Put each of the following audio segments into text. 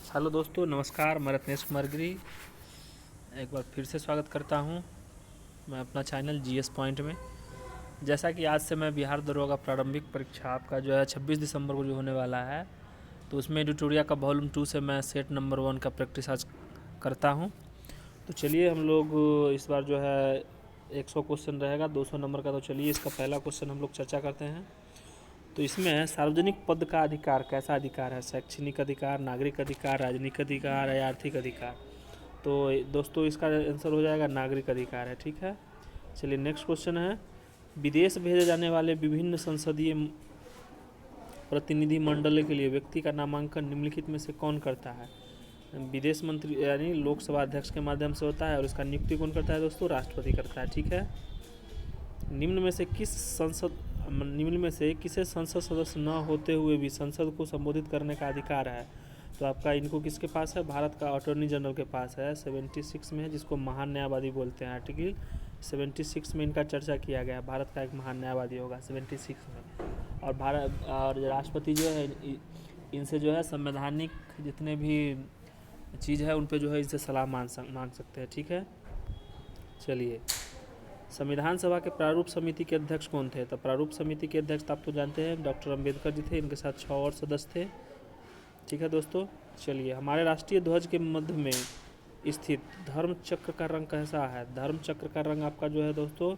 Hello दोस्तों, नमस्कार। मैं रत्नेश कुमार गिरी एक बार फिर से स्वागत करता हूं मैं अपना चैनल जीएस पॉइंट में। जैसा कि आज से मैं बिहार दरोगा प्रारंभिक परीक्षा आपका जो है 26 दिसंबर को जो होने वाला है, तो उसमें एडिटोरिया का वॉल्यूम 2 से मैं सेट नंबर 1 का प्रैक्टिस आज करता हूं। तो चलिए हम लोग इस बार जो है 100 क्वेश्चन रहेगा, 200 नंबर का। तो चलिए इसका पहला क्वेश्चन हम लोग चर्चा करते हैं। तो इसमें सार्वजनिक पद का अधिकार कैसा अधिकार है? शैक्षणिक अधिकार, नागरिक अधिकार, राजनीतिक अधिकार या आर्थिक अधिकार? तो दोस्तों इसका आंसर हो जाएगा नागरिक अधिकार है। ठीक है, चलिए नेक्स्ट क्वेश्चन है। विदेश भेजे जाने वाले विभिन्न संसदीय प्रतिनिधि मंडल के लिए व्यक्ति का नामांकन निम्नलिखित में से कौन करता है? विदेश मंत्री यानी लोकसभा अध्यक्ष के माध्यम से होता है, और इसका नियुक्ति कौन करता है दोस्तों? राष्ट्रपति करता है। ठीक है, निम्न में से किसे संसद सदस्य न होते हुए भी संसद को संबोधित करने का अधिकार है? तो आपका इनको किसके पास है? भारत का अटॉर्नी जनरल के पास है। 76 में है, जिसको महान न्यायवादी बोलते हैं। आर्टिकल 76 में इनका चर्चा किया गया। भारत का एक महान न्यायवादी होगा 76 में। और भारत और राष्ट्रपति जो है इनसे जो है संवैधानिक जितने भी चीज़ है उन पे जो है इनसे सलाह मांग सकते हैं। ठीक है, चलिए संविधान सभा के प्रारूप समिति के अध्यक्ष कौन थे? तो प्रारूप समिति के अध्यक्ष आप तो जानते हैं डॉक्टर अंबेडकर जी थे। इनके साथ 6 और सदस्य थे। ठीक है दोस्तों, चलिए हमारे राष्ट्रीय ध्वज के मध्य में स्थित धर्म चक्र का रंग कैसा है? धर्म चक्र का रंग आपका जो है दोस्तों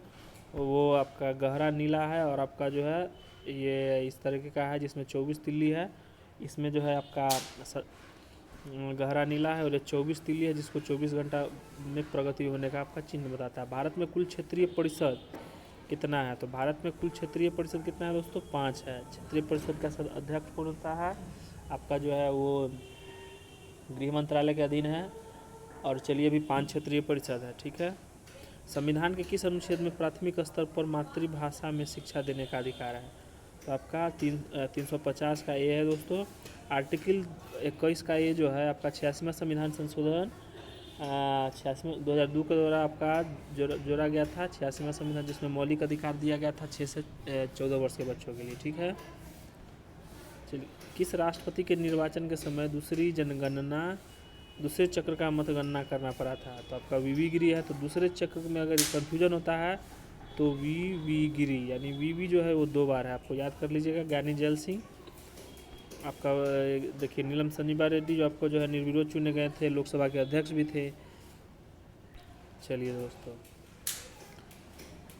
वो आपका गहरा नीला है, और आपका जो है ये इस तरीके का है जिसमें 24 तिल्ली है। इसमें जो है आपका गहरा नीला है और ये 24 तिल्ली है, जिसको 24 घंटा में प्रगति होने का आपका चिन्ह बताता है। भारत में कुल क्षेत्रीय परिषद कितना है? तो भारत में कुल क्षेत्रीय परिषद कितना है दोस्तों? 5 है। क्षेत्रीय परिषद का अध्यक्ष कौन होता है? आपका जो है वो गृह मंत्रालय के अधीन है। और चलिए अभी 5 क्षेत्रीय परिषद है। ठीक है, संविधान के किस अनुच्छेद में प्राथमिक स्तर पर मातृभाषा में शिक्षा देने का अधिकार है? तो आपका 350 का ए है दोस्तों। आर्टिकल 21 का ये जो है आपका 86वां संविधान संशोधन 2002 के द्वारा आपका जोड़ा गया था। 86वां संविधान, जिसमें मौलिक अधिकार दिया गया था 6 से 14 वर्ष के बच्चों के लिए। ठीक है, चलिए किस राष्ट्रपति के निर्वाचन के समय दूसरे चक्र का मतगणना करना पड़ा था? तो आपका वीवी गिरी है। तो दूसरे चक्र में अगर कन्फ्यूजन होता है तो वीवी गिरी यानी वीवी जो है वो 2 बार है, आपको याद कर लीजिएगा। ज्ञानी जैल सिंह, आपका देखिए नीलम संजीवा रेड्डी जो आपको जो है निर्विरोध चुने गए थे, लोकसभा के अध्यक्ष भी थे। चलिए दोस्तों,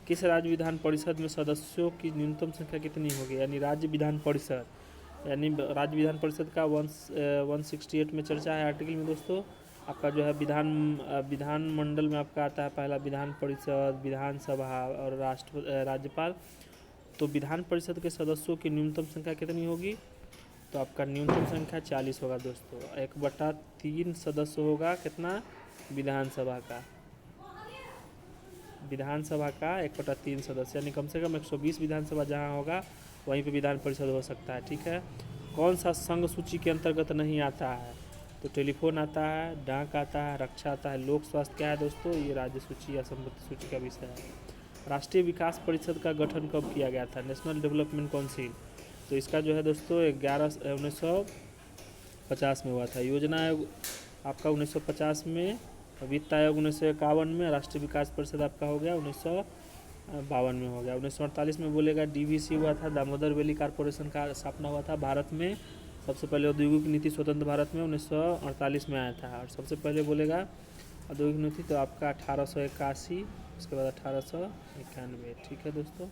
किस राज्य विधान परिषद में सदस्यों की न्यूनतम संख्या कितनी होगी? यानी राज्य विधान परिषद राज्य विधान परिषद का 168 में चर्चा है आर्टिकल में दोस्तों। आपका जो है विधान मंडल में आपका आता है पहला विधान परिषद, विधानसभा और राज्यपाल। तो विधान परिषद के सदस्यों की न्यूनतम संख्या कितनी होगी? तो आपका न्यूनतम संख्या 40 होगा दोस्तों। 1/3 सदस्य होगा कितना? विधानसभा का 1/3 सदस्य, यानी कम से कम 120 विधानसभा जहाँ होगा वहीं पे विधान परिषद हो सकता है। ठीक है, कौन सा संघ सूची के अंतर्गत नहीं आता है? तो टेलीफोन आता है, डाक आता है, रक्षा आता है। लोक स्वास्थ्य क्या है दोस्तों? ये राज्य सूची या संपत्ति सूची का विषय है। राष्ट्रीय विकास परिषद का गठन कब किया गया था? National development council. तो इसका जो है दोस्तों 1950 में हुआ था। योजना आयोग आपका 1950 में, वित्त आयोग 1951 में, राष्ट्रीय विकास परिषद आपका हो गया 1952 में हो गया। 1948 में बोलेगा डीवीसी हुआ था, दामोदर वैली कॉरपोरेशन का स्थापना हुआ था भारत में। सबसे पहले औद्योगिक नीति स्वतंत्र भारत में 1948 में आया था। और सबसे पहले बोलेगा औद्योगिक नीति तो आपका 1881, उसके बाद 1891। ठीक है दोस्तों,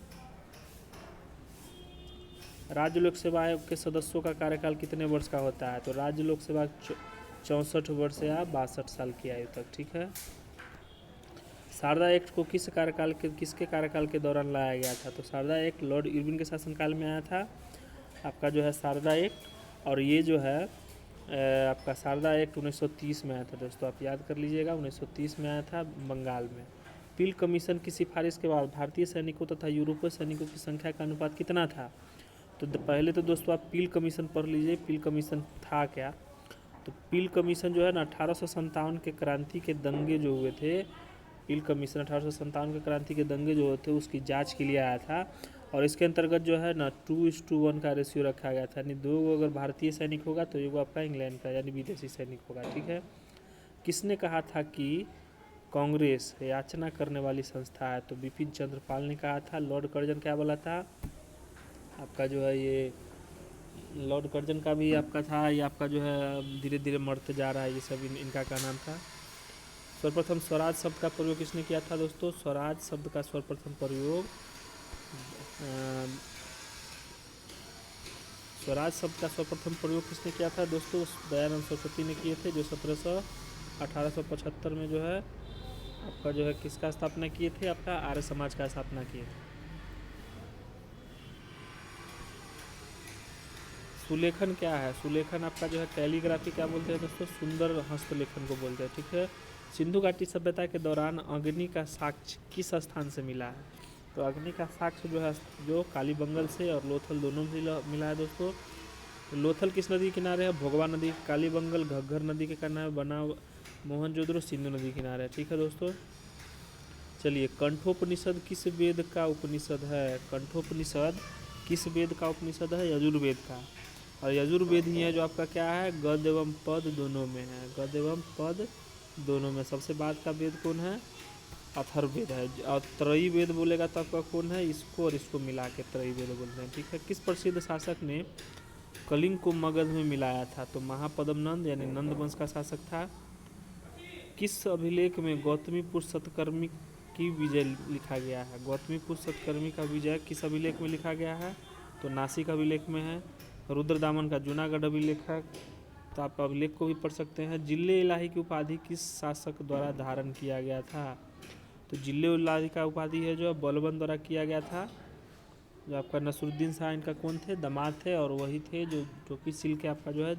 राज्य लोक सेवा आयोग के सदस्यों का कार्यकाल कितने वर्ष का होता है? तो राज्य लोक सेवा 64 वर्ष या 62 साल की आयु तक। ठीक है, शारदा एक्ट को किसके कार्यकाल के दौरान लाया गया था? तो शारदा एक्ट लॉर्ड इरविन के शासनकाल में आया था आपका जो है शारदा एक्ट। और ये जो है आपका शारदा एक्ट 1930 में आया था दोस्तों, आप याद कर लीजिएगा। 1930 में आया था बंगाल में। पील कमीशन की सिफारिश के बाद भारतीय सैनिकों तथा यूरोपीय सैनिकों की संख्या का अनुपात कितना था? तो पहले तो दोस्तों आप पील कमीशन पढ़ लीजिए, पील कमीशन था क्या। तो पील कमीशन जो है ना 1857 के क्रांति के दंगे जो हुए थे, पील कमीशन 1857 के क्रांति के दंगे जो हुए थे उसकी जांच के लिए आया था। और इसके अंतर्गत जो है ना 2:1 का रेशियो रखा गया था, यानी 2 अगर भारतीय सैनिक होगा तो 1 आपका इंग्लैंड का यानी विदेशी सैनिक होगा। ठीक है। किसने कहा था कि कांग्रेस याचना करने वाली संस्था है? तो बिपिन चंद्र पाल ने कहा था। लॉर्ड कर्जन क्या बोला था आपका जो है, ये लॉर्ड कर्जन का भी आपका था, ये आपका जो है धीरे धीरे मरते जा रहा है, ये सब इनका क्या नाम था। सर्वप्रथम स्वराज शब्द का प्रयोग किसने किया था दोस्तों? स्वराज शब्द का सर्वप्रथम प्रयोग स्वराज शब्द का सर्वप्रथम प्रयोग किसने किया था दोस्तों? दयानंद सरस्वती ने किए थे, जो 1875 में जो है आपका जो है किसका स्थापना किए थे? आपका आर्य समाज का स्थापना किए थे। सुलेखन क्या है? सुलेखन आपका जो है कैलीग्राफी क्या बोलते हैं दोस्तों? सुंदर हस्तलेखन को बोलते हैं। ठीक है। सिंधु घाटी सभ्यता के दौरान अग्नि का साक्ष्य किस स्थान से मिला है? तो अग्नि का साक्ष्य जो है जो कालीबंगल से और लोथल दोनों से मिला है दोस्तों। लोथल किस नदी के किनारे है? भोगवा नदी। कालीबंगल घग्घर नदी के किनारे बना, मोहनजोदड़ो सिंधु नदी किनारे। ठीक है दोस्तों। चलिए, कंठोपनिषद किस वेद का उपनिषद है? कंठोपनिषद किस वेद का उपनिषद है? यजुर्वेद का। और यजुर्वेद ही है जो आपका क्या है? गद एवं पद दोनों में है। गद एवं पद दोनों में। सबसे बाद का वेद कौन है? अथर्ववेद है। और त्रयी वेद बोलेगा तो आपका कौन है? इसको और इसको मिला के त्रयी वेद बोलते हैं। ठीक है। किस प्रसिद्ध शासक ने कलिंग को मगध में मिलाया था? तो महापद्म नंद यानी नंद वंश का शासक था। किस अभिलेख में गौतमीपुर सतकर्मी की विजय लिखा गया है? गौतमीपुर सतकर्मी का विजय किस अभिलेख में लिखा गया है? तो नासिक अभिलेख में है। रुद्रदामन का जूनागढ़ अभिलेख है, तो आप अभिलेख को भी पढ़ सकते हैं। जिले इलाही की उपाधि किस शासक द्वारा धारण किया गया था? तो जिले इलाही का उपाधि है जो बलबन द्वारा किया गया था। जो आपका नसरुद्दीन शाह इनका कौन थे? दामाद थे, और वही थे जो कि सिल के आपका जो है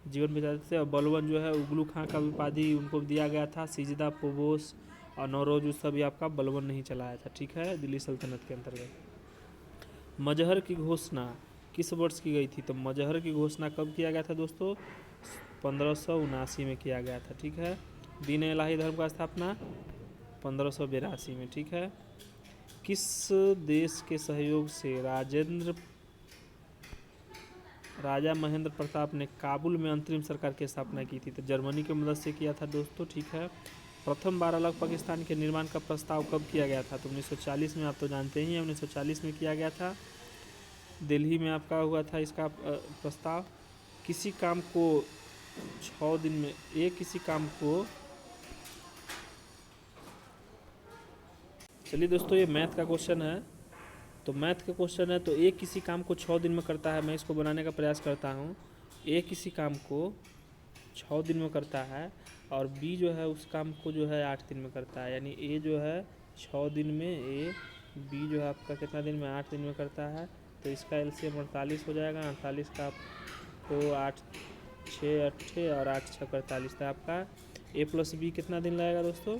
जीवन बिताते थे। और बलबन जो है उगलू खां का उपाधि उनको दिया गया था। सिजदा, पोबोस और नौरोज सभी आपका बलबन नहीं चलाया था। ठीक है, दिल्ली सल्तनत के अंतर्गत। मजहर की घोषणा किस वर्ष की गई थी? तो मजहर की घोषणा कब किया गया था दोस्तों? 1579 में किया गया था। ठीक है। दीन इलाही धर्म का स्थापना 1582 में। ठीक है। किस देश के सहयोग से राजा महेंद्र प्रताप ने काबुल में अंतरिम सरकार की स्थापना की थी? तो जर्मनी की मदद से किया था दोस्तों। ठीक है। प्रथम 12 अलग पाकिस्तान के निर्माण का प्रस्ताव कब किया गया था? तो 1940 में। आप तो जानते ही हैं 1940 में किया गया था। दिल्ली में आपका हुआ था इसका प्रस्ताव। किसी काम को 6 दिन में किसी काम को, चलिए दोस्तों ये मैथ का क्वेश्चन है। तो मैथ का क्वेश्चन है, तो ए किसी काम को 6 दिन में करता है। मैं इसको बनाने का प्रयास करता हूँ। ए किसी काम को 6 दिन में करता है और बी जो है उस काम को जो है 8 दिन में करता है। यानी ए जो है 6 दिन में, बी जो है आपका कितना दिन में? 8 दिन में करता है। तो इसका एलसीएम 48 हो जाएगा। 48 का आपको 8 6 8 और 8 6 48 था आपका। ए प्लस बी कितना दिन लगेगा दोस्तों?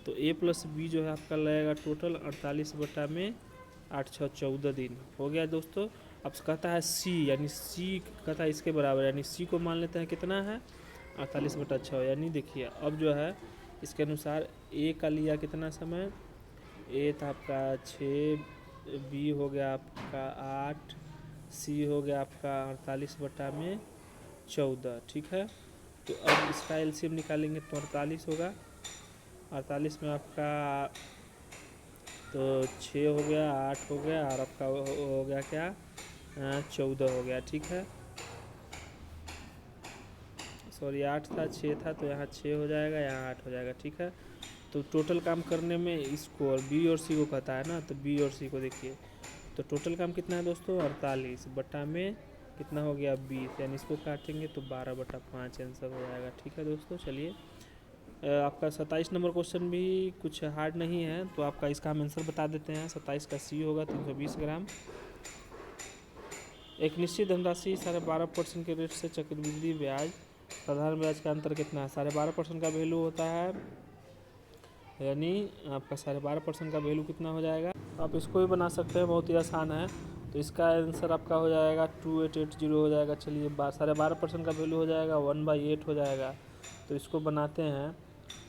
तो ए प्लस बी जो है आपका लगेगा टोटल 48 बटा में 8 6 14 दिन हो गया दोस्तों। अब कहता है सी, यानी सी कहता है इसके बराबर, यानी सी को मान लेते हैं कितना है? 48 बटा 6। यानी देखिए अब जो है इसके अनुसार ए का लिया कितना समय? ए था आपका 6, बी हो गया आपका 8, सी हो गया आपका 48 बटा में 14। ठीक है। तो अब इसका एलसीएम निकालेंगे तो 48 होगा। 48 में आपका तो 6 हो गया, 8 हो गया और आपका हो गया क्या? 14 हो गया। ठीक है। सॉरी 8 था 6 था, तो यहाँ 6 हो जाएगा, यहाँ 8 हो जाएगा। ठीक है। तो टोटल काम करने में इसको और बी और सी को कहता है ना, तो बी और सी को देखिए तो टोटल काम कितना है दोस्तों? 48 बटा में कितना हो गया? 20। यानी इसको काटेंगे तो 12 बटा 5 आंसर हो जाएगा। ठीक है दोस्तों। चलिए आपका 27 नंबर क्वेश्चन भी कुछ हार्ड नहीं है, तो आपका इसका हम आंसर बता देते हैं। 27 का सी होगा 320 ग्राम। एक निश्चित धनराशि 12.5% के रेट से चक्रवृद्धि ब्याज साधारण ब्याज का अंतर कितना है? 12.5% का वैल्यू होता है, यानी आपका 12.5% का वैल्यू कितना हो जाएगा? आप इसको भी बना सकते हैं, बहुत ही आसान है। तो इसका आंसर आपका हो जाएगा 2880 हो जाएगा। चलिए 12.5% का वैल्यू हो जाएगा 1/8 हो जाएगा। तो इसको बनाते हैं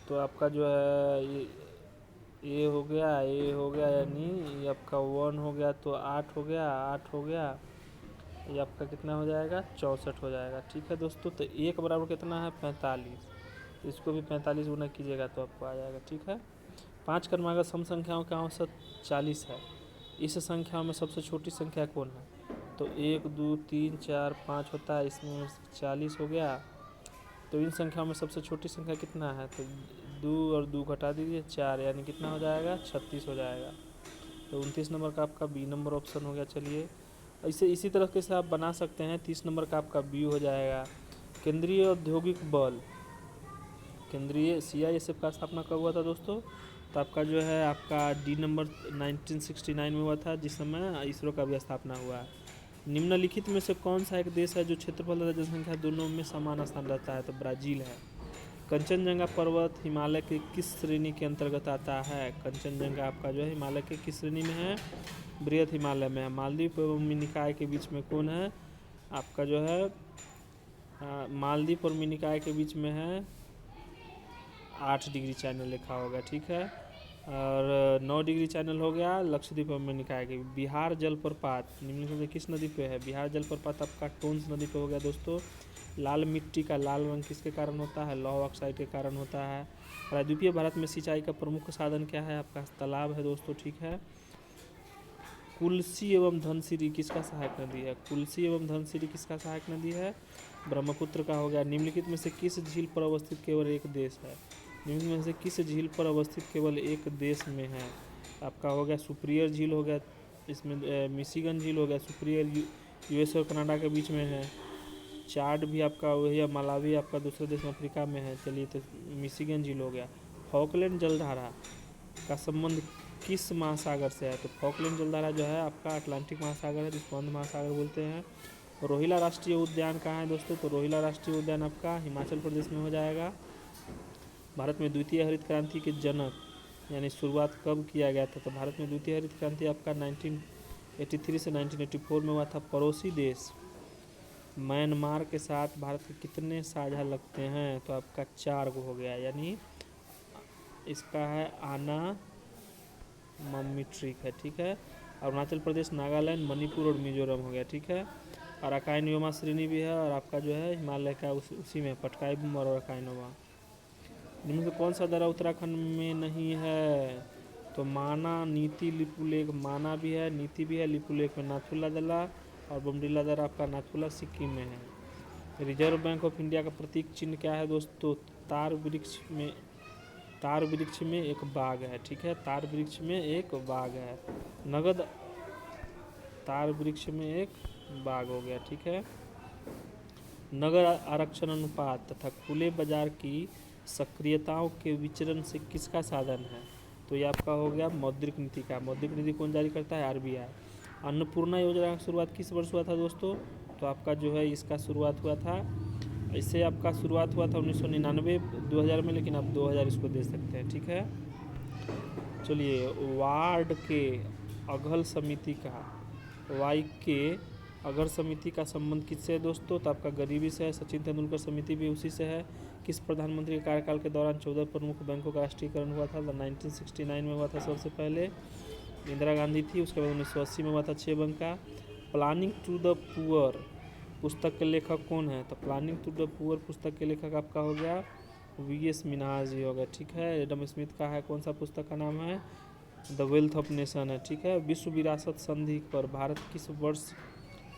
तो आपका जो है ए हो गया, ए हो गया, यानी ये आपका 1 हो गया तो 8 हो गया, 8 हो गया, ये आपका कितना हो जाएगा 64 हो जाएगा। ठीक है दोस्तों, तो 1 बराबर कितना है 45, तो इसको भी 45 गुना कीजिएगा तो आपको आ जाएगा। ठीक है, 5 क्रमागत सम संख्याओं का औसत 40 है। इस संख्याओं में सबसे छोटी संख्या कौन है? तो 1 2 3 4 5 होता है, इसमें 40 हो गया। तो इन संख्याओं में सबसे छोटी संख्या कितना है? तो 2 और 2 घटा दीजिए 4, यानी कितना हो जाएगा 36 हो जाएगा। तो 29 नंबर का आपका बी नंबर ऑप्शन हो गया। चलिए ऐसे इसी तरीके से आप बना सकते हैं। 30 नंबर का आपका बी हो जाएगा। केंद्रीय औद्योगिक बल, केंद्रीय CISF का स्थापना कब हुआ था दोस्तों? तो आपका जो है आपका डी नंबर 1969 में हुआ था, जिस समय इसरो का भी स्थापना हुआ है। निम्नलिखित में से कौन सा एक देश है जो क्षेत्रफल तथा जनसंख्या दोनों में समान स्थान रहता है? तो ब्राज़ील है। कंचनजंगा पर्वत हिमालय के किस श्रेणी के अंतर्गत आता है? कंचनजंगा आपका जो है हिमालय के किस श्रेणी में है? बृहत हिमालय में है। मालदीव एवं मिनिकॉय के बीच में कौन है? आपका जो है मालदीव और मिनिकॉय के बीच में है 8 डिग्री चैनल लिखा होगा। ठीक है, और 9 डिग्री चैनल हो गया लक्षद्वीप और मिनिकॉय के। बिहार जलप्रपात निम्नलिखित में किस नदी पे है? बिहार जलप्रपात आपका टोंस नदी पे हो गया दोस्तों। लाल मिट्टी का लाल रंग किसके कारण होता है? लौह ऑक्साइड के कारण होता है। प्रायद्वीपीय भारत में सिंचाई का प्रमुख साधन क्या है? आपका तालाब है दोस्तों। ठीक है, कुल्सी एवं धनसिरी किसका सहायक नदी है? कुल्सी एवं धनसिरी किसका सहायक नदी है? ब्रह्मपुत्र का हो गया। निम्नलिखित में से किस झील पर अवस्थित केवल एक देश है? निम्नलिखित में से किस झील पर अवस्थित केवल एक देश में है? आपका हो गया सुपीरियर झील हो गया, इसमें मिशिगन झील हो गया। सुपीरियर US और कनाडा के बीच में है। चाड भी आपका वही है, मलावी आपका दूसरे देश अफ्रीका में है। चलिए, तो मिशिगन झील हो गया। फॉकलैंड जलधारा का संबंध किस महासागर से है? तो फॉकलैंड जलधारा जो है आपका अटलांटिक महासागर है, जिसको हिंद महासागर बोलते हैं। रोहिला राष्ट्रीय उद्यान कहाँ है दोस्तों? तो रोहिला राष्ट्रीय उद्यान आपका हिमाचल प्रदेश में हो जाएगा। भारत में द्वितीय हरित क्रांति के जनक यानी शुरुआत कब किया गया था? तो भारत में द्वितीय हरित क्रांति आपका 1983 से 1984 में हुआ था। पड़ोसी देश म्यांमार के साथ भारत के कितने साझा लगते हैं? तो आपका 4 को हो गया, यानी इसका है आना मम्मी ट्रिक है। ठीक है, अरुणाचल प्रदेश, नागालैंड, मणिपुर और मिजोरम हो गया। ठीक है, और अकाइनोमा श्रेणी भी है, और आपका जो है हिमालय का उसी में पटकाई और अकाइनोमा। इनमें से कौन सा दर्रा उत्तराखंड में नहीं है? तो माना, नीति, लिपुलेख। माना भी है, नीति भी है, लिपुलेख में नाथुला दर्रा और बमडिला दर्रा आपका नाथुला सिक्किम में है। रिजर्व बैंक ऑफ इंडिया का प्रतीक चिन्ह क्या है दोस्तों? तार वृक्ष में एक बाघ है। ठीक है, तार वृक्ष में एक बाघ है। नगद तार वृक्ष में एक बाघ हो गया। ठीक है, नगर आरक्षण अनुपात तथा खुले बाजार की सक्रियताओं के विचरण से किसका साधन है? तो ये आपका हो गया मौद्रिक नीति का। मौद्रिक नीति कौन जारी करता है? RBI। अन्नपूर्णा योजना की शुरुआत किस वर्ष हुआ था दोस्तों? तो आपका जो है इसका शुरुआत हुआ था, इससे आपका शुरुआत हुआ था 1999 2000 में, लेकिन आप 2000 इसको दे सकते हैं। ठीक है, चलिए, वार्ड के अघल समिति का वाई के अगर समिति का संबंध किससे है दोस्तों? तो आपका गरीबी से है। सचिन तेंदुलकर समिति भी उसी से है। किस प्रधानमंत्री के कार्यकाल के दौरान 14 प्रमुख बैंकों का राष्ट्रीयकरण हुआ था? 1969 में हुआ था सबसे पहले, इंदिरा गांधी थी। उसके बाद 1980 में हुआ था 6 बैंक का। प्लानिंग टू द पुअर पुस्तक के लेखक कौन है? तो प्लानिंग टू द पुअर पुस्तक के लेखक आपका हो गया VS मिन्हास जी हो गया। ठीक है, एडम स्मिथ का है, कौन सा पुस्तक का नाम है? द वेल्थ ऑफ नेशन है। ठीक है, विश्व विरासत संधि पर भारत किस वर्ष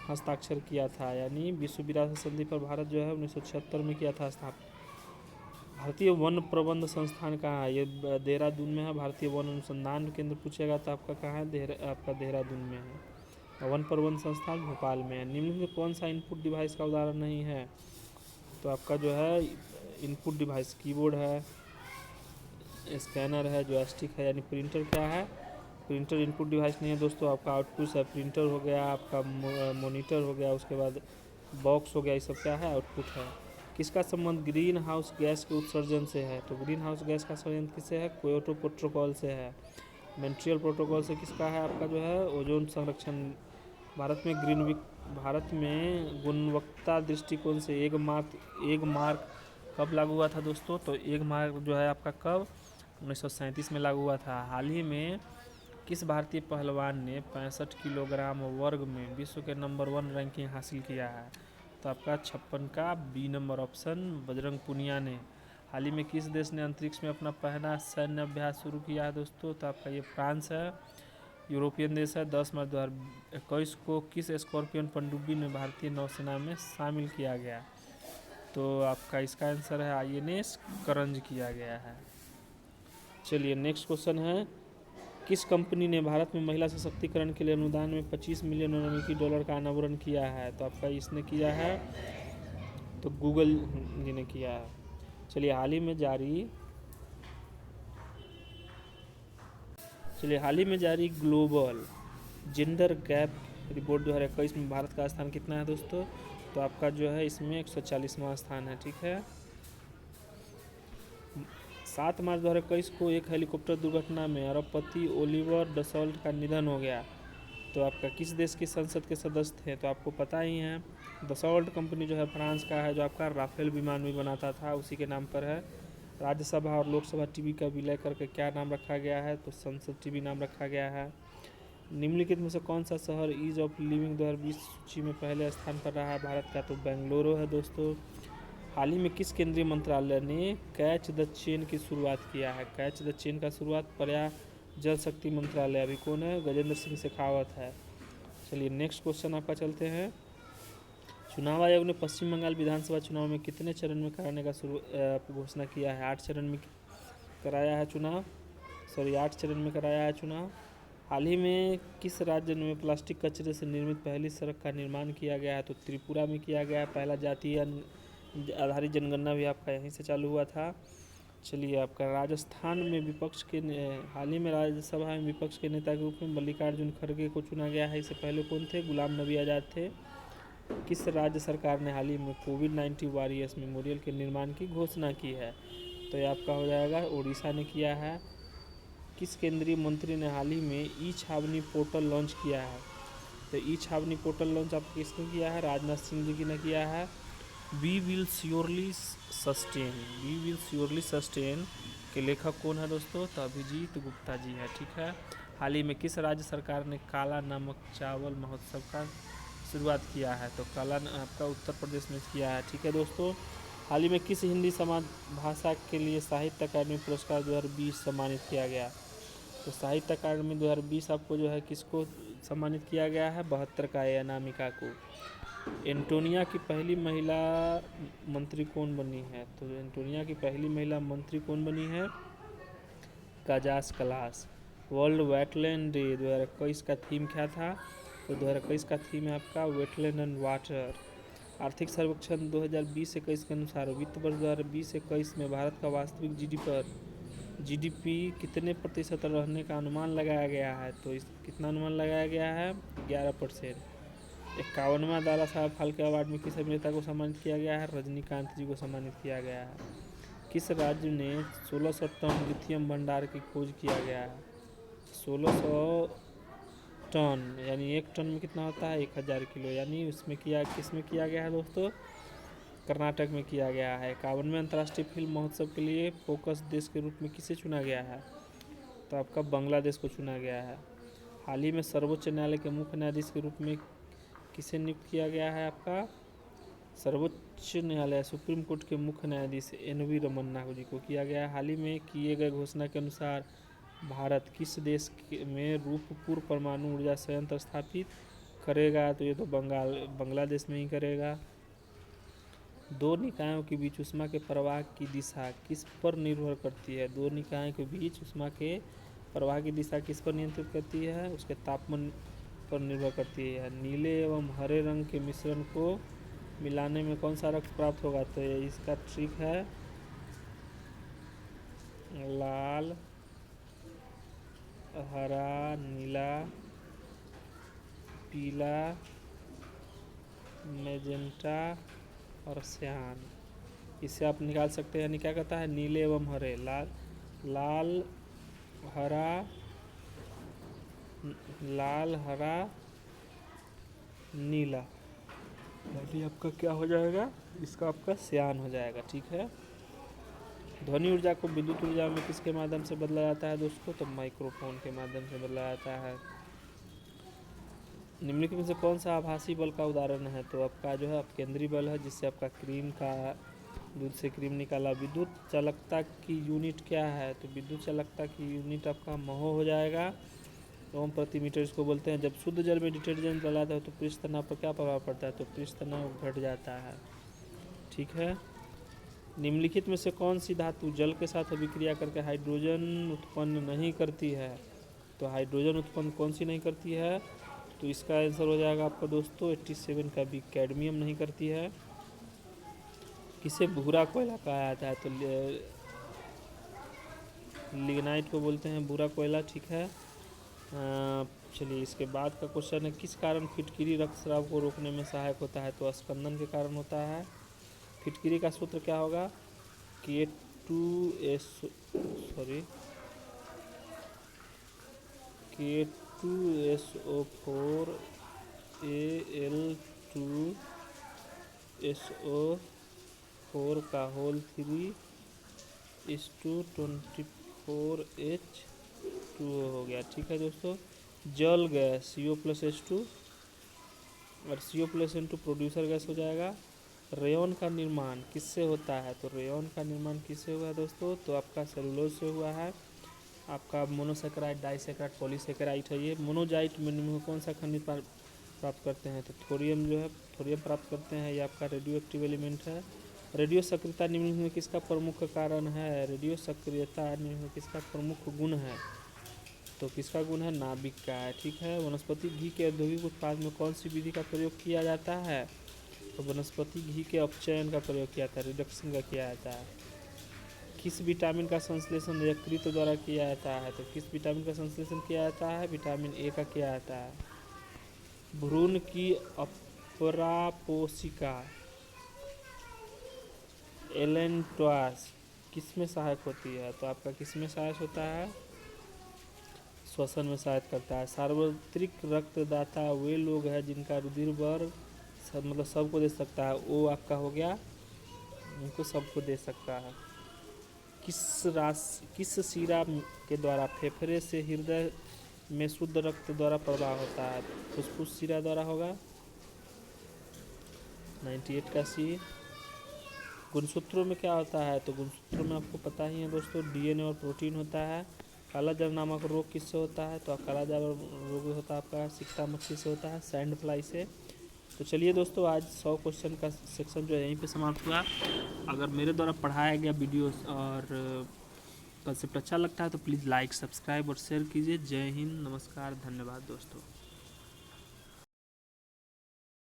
हस्ताक्षर किया था? यानी विश्व विरासत संधि पर भारत जो है 1976 में किया था स्थापना। भारतीय वन प्रबंध संस्थान कहाँ है? ये देहरादून में है। भारतीय वन अनुसंधान केंद्र पूछेगा तो आपका कहाँ है? आपका देहरादून में है। वन प्रबंध संस्थान भोपाल में है। निम्न में कौन सा इनपुट डिवाइस का उदाहरण नहीं है? तो आपका जो है इनपुट डिवाइस कीबोर्ड है, स्कैनर है, जॉयस्टिक है, यानी प्रिंटर क्या है? प्रिंटर इनपुट डिवाइस नहीं है दोस्तों। आपका आउटपुट है, प्रिंटर हो गया, आपका मॉनिटर हो गया, उसके बाद बॉक्स हो गया, ये सब क्या है? आउटपुट है। किसका संबंध ग्रीन हाउस गैस के उत्सर्जन से है? तो ग्रीन हाउस गैस का संबंध किससे है? क्योटो प्रोटोकॉल से है। मॉन्ट्रियल प्रोटोकॉल से किसका है? आपका जो है ओजोन संरक्षण। भारत में गुणवत्ता दृष्टिकोण से एक मार्क कब लागू हुआ था दोस्तों? तो एक मार्क जो है आपका कब 1937 में लागू हुआ था। हाल ही में किस भारतीय पहलवान ने 65 किलोग्राम वर्ग में विश्व के नंबर 1 रैंकिंग हासिल किया है? तो आपका 56 का B number option Bajrang Punia ने। हाल ही में किस देश ने अंतरिक्ष में अपना पहला सैन्य अभ्यास शुरू किया है दोस्तों? तो आपका ये फ्रांस है, यूरोपियन देश है। 10 मार्च 2021 को किस स्कॉर्पियन पनडुब्बी में भारतीय नौसेना में शामिल किया गया? तो आपका इसका आंसर है INS करंज किया गया है। चलिए नेक्स्ट क्वेश्चन है, किस कंपनी ने भारत में महिला सशक्तिकरण के लिए अनुदान में 25 मिलियन अमेरिकी डॉलर का अनावरण किया है? तो आपका इसने किया है तो गूगल जी ने किया है। चलिए हाल ही में जारी ग्लोबल जेंडर गैप रिपोर्ट 2021 में भारत का स्थान कितना है दोस्तों? तो आपका जो है इसमें 140वां स्थान है। ठीक है। 7 मार्च 2021 को एक हेलीकॉप्टर दुर्घटना में अरबपति ओलिवर डसॉल्ट का निधन हो गया। तो आपका किस देश की संसद के सदस्य थे? तो आपको पता ही है, डसॉल्ट कंपनी जो है फ्रांस का है, जो आपका राफेल विमान भी बनाता था, उसी के नाम पर है। राज्यसभा और लोकसभा टीवी का विलय करके क्या नाम रखा गया है? तो संसद टीवी नाम रखा गया है। निम्नलिखित में से कौन सा शहर ईज ऑफ लिविंग 2020 सूची में पहले स्थान पर रहा है भारत का? तो बेंगलुरु है दोस्तों। हाल ही में किस केंद्रीय मंत्रालय ने कैच द चेन की शुरुआत किया है? कैच द चेन का शुरुआत जल शक्ति मंत्रालय, अभी कौन है? गजेंद्र सिंह शेखावत है। चलिए नेक्स्ट क्वेश्चन आपका चलते हैं। चुनाव आयोग ने पश्चिम बंगाल विधानसभा चुनाव में कितने चरण में कराने का घोषणा किया है? 8 चरण में कराया है चुनाव, 8 चरण में कराया है चुनाव। हाल ही में किस राज्य में प्लास्टिक कचरे से निर्मित पहली सड़क का निर्माण किया गया है? तो त्रिपुरा में किया गया है। पहला जातीय आधारित जनगणना भी आपका यहीं से चालू हुआ था। चलिए आपका राजस्थान में हाल ही में राज्यसभा में विपक्ष के नेता के रूप में मल्लिकार्जुन खड़गे को चुना गया है। इससे पहले कौन थे? गुलाम नबी आज़ाद थे। किस राज्य सरकार ने हाल ही में कोविड-19 वॉरियर्स मेमोरियल के निर्माण की घोषणा की है? तो ये आपका हो जाएगा उड़ीसा ने किया है। किस केंद्रीय मंत्री ने हाल ही में ई छावनी पोर्टल लॉन्च किया है? तो ई छावनी पोर्टल लॉन्च आपको किसने किया है? राजनाथ सिंह जी ने किया है। वी विल श्योरली सस्टेन के लेखक कौन है दोस्तों? तो अभिजीत गुप्ता जी है। ठीक है। हाल ही में किस राज्य सरकार ने काला नमक चावल महोत्सव का शुरुआत किया है? तो काला आपका उत्तर प्रदेश में किया है। ठीक है दोस्तों। हाल ही में किस हिंदी समाज भाषा के लिए साहित्य अकादमी पुरस्कार 2020 सम्मानित किया गया? तो साहित्य अकादमी 2020 आपको जो है किसको सम्मानित किया गया है? 72 का अनामिका को। एंटोनिया की पहली महिला मंत्री कौन बनी है? तो एंटोनिया की पहली महिला मंत्री कौन बनी है? काजास कलास। वर्ल्ड वेटलैंड डे 2021 का थीम क्या था? तो 2021 का थीम है आपका वेटलैंड एंड वाटर। आर्थिक सर्वेक्षण 2020-21 के अनुसार वित्त वर्ष 2020-21 में भारत का वास्तविक GDP कितने प्रतिशत रहने का अनुमान लगाया गया है? तो कितना अनुमान लगाया गया है? 11%। 51वां दादा साहब फाल्के अवार्ड में किस अभिनेता को सम्मानित किया गया है? रजनीकांत जी को सम्मानित किया गया है। किस राज्य ने 1600 टन लिथियम भंडार की खोज किया गया है? 1600 टन यानी 1 टन में कितना होता है? 1000 किलो, यानी किसमें किया गया है दोस्तों? कर्नाटक में किया गया है। 51वें अंतर्राष्ट्रीय फिल्म महोत्सव के लिए फोकस देश के रूप में किसे चुना गया है? तो आपका बांग्लादेश को चुना गया है। हाल ही में सर्वोच्च न्यायालय के मुख्य न्यायाधीश के रूप में किसे नियुक्त किया गया है? आपका सर्वोच्च न्यायालय सुप्रीम कोर्ट के मुख्य न्यायाधीश NV रमन्ना जी को किया गया। हाल ही में किए गए घोषणा के अनुसार भारत किस देश में रूपपुर परमाणु ऊर्जा संयंत्र स्थापित करेगा? तो ये तो बांग्लादेश में ही करेगा। दो निकायों के बीच ऊष्मा के प्रवाह की दिशा किस पर निर्भर करती है? दो निकायों के बीच ऊष्मा के प्रवाह की दिशा किस पर नियंत्रित करती है? उसके तापमान पर निर्भर करती है। नीले एवं हरे रंग के मिश्रण को मिलाने में कौन सा रंग प्राप्त होगा? तो इसका ट्रिक है लाल, हरा, नीला, पीला, मैजेंटा और श्यान। इससे आप निकाल सकते हैं। यानी क्या कहता है? नीले एवं हरे, लाल हरा नीला, यानी आपका क्या हो जाएगा? इसका आपका श्यान हो जाएगा। ठीक है। ध्वनि ऊर्जा को विद्युत ऊर्जा में किसके माध्यम से बदला जाता है दोस्तों? तो माइक्रोफोन के माध्यम से बदला जाता है। निम्नलिखित में से कौन सा आभासी बल का उदाहरण है? तो आपका जो है अपकेंद्री बल है, जिससे आपका क्रीम का दूध से क्रीम निकाला। विद्युत चालकता की यूनिट क्या है? तो विद्युत चालकता की यूनिट आपका महो हो जाएगा, ओम प्रति मीटर इसको बोलते हैं। जब शुद्ध जल में डिटर्जेंट डलाता है तो पृष्ठ तनाव पर क्या प्रभाव पड़ता है? तो पृष्ठ तनाव घट जाता है। ठीक है। निम्नलिखित में से कौन सी धातु जल के साथ अभिक्रिया करके हाइड्रोजन उत्पन्न नहीं करती है? तो हाइड्रोजन उत्पन्न कौन सी नहीं करती है? तो इसका आंसर हो जाएगा आपका दोस्तों 87 का बी, कैडमियम नहीं करती है। किसे भूरा कोयला कहा जाता है? तो लिग्नाइट को बोलते हैं भूरा कोयला। ठीक है। चलिए इसके बाद का क्वेश्चन है, किस कारण फिटकिरी रक्तस्राव को रोकने में सहायक होता है? तो स्कंदन के कारण होता है। फिटकिरी का सूत्र क्या होगा? K2SO4 Al2SO4 का होल 3:24H2O हो गया। ठीक है दोस्तों। जल गैस CO+H2 और CO+N2 प्रोड्यूसर गैस हो जाएगा। रेयॉन का निर्माण किससे होता है? तो रेयॉन का निर्माण किससे हुआ है दोस्तों? तो आपका सेलुलोज से हुआ है। आपका मोनोसेकेराइड, डाइसेकेराइड, पॉलीसेकेराइड है ये। मोनोजाइट में कौन सा खनिज प्राप्त करते हैं? तो थोरियम जो है, थोरियम प्राप्त करते हैं। ये आपका रेडियो एक्टिव एलिमेंट है। रेडियो सक्रियता निम्न में किसका प्रमुख कारण है? रेडियो सक्रियता निम्न में किसका प्रमुख गुण है? तो किसका गुण है? नाभिक का है। ठीक है। वनस्पति घी के औद्योगिक उत्पाद में कौन सी विधि का प्रयोग किया जाता है? तो वनस्पति घी के अपचयन का प्रयोग किया जाता है, रिडक्शन का किया जाता है। किस विटामिन का संश्लेषण यकृत द्वारा किया जाता है? तो किस विटामिन का संश्लेषण किया जाता है? विटामिन ए का किया जाता है। भ्रूण की अपरापोषिका एलेंटोस किस में सहायक होती है? तो आपका किस में सहायक होता है? श्वसन में सहायता करता है। सार्वत्रिक रक्तदाता वे लोग हैं जिनका रुधिर वर्ग मतलब सबको दे सकता है। वो आपका हो गया, उनको सबको दे सकता है। किस शिरा के द्वारा फेफड़े से हृदय में शुद्ध रक्त द्वारा प्रवाह होता है? फुफ्फुस शिरा द्वारा होगा। 98 का सी। गुणसूत्रों में क्या होता है? तो गुणसूत्रों में आपको पता ही है दोस्तों, DNA और प्रोटीन होता है। काला जार नामक रोग किससे होता है? तो काला जार रोग होता है आपका सिकटा मच्छी से होता है, सैंड फ्लाई से। तो चलिए दोस्तों, आज 100 क्वेश्चन का सेक्शन जो है यहीं पे समाप्त हुआ। अगर मेरे द्वारा पढ़ाया गया वीडियो और कंसेप्ट अच्छा लगता है तो प्लीज़ लाइक, सब्सक्राइब और शेयर कीजिए। जय हिंद, नमस्कार, धन्यवाद दोस्तों।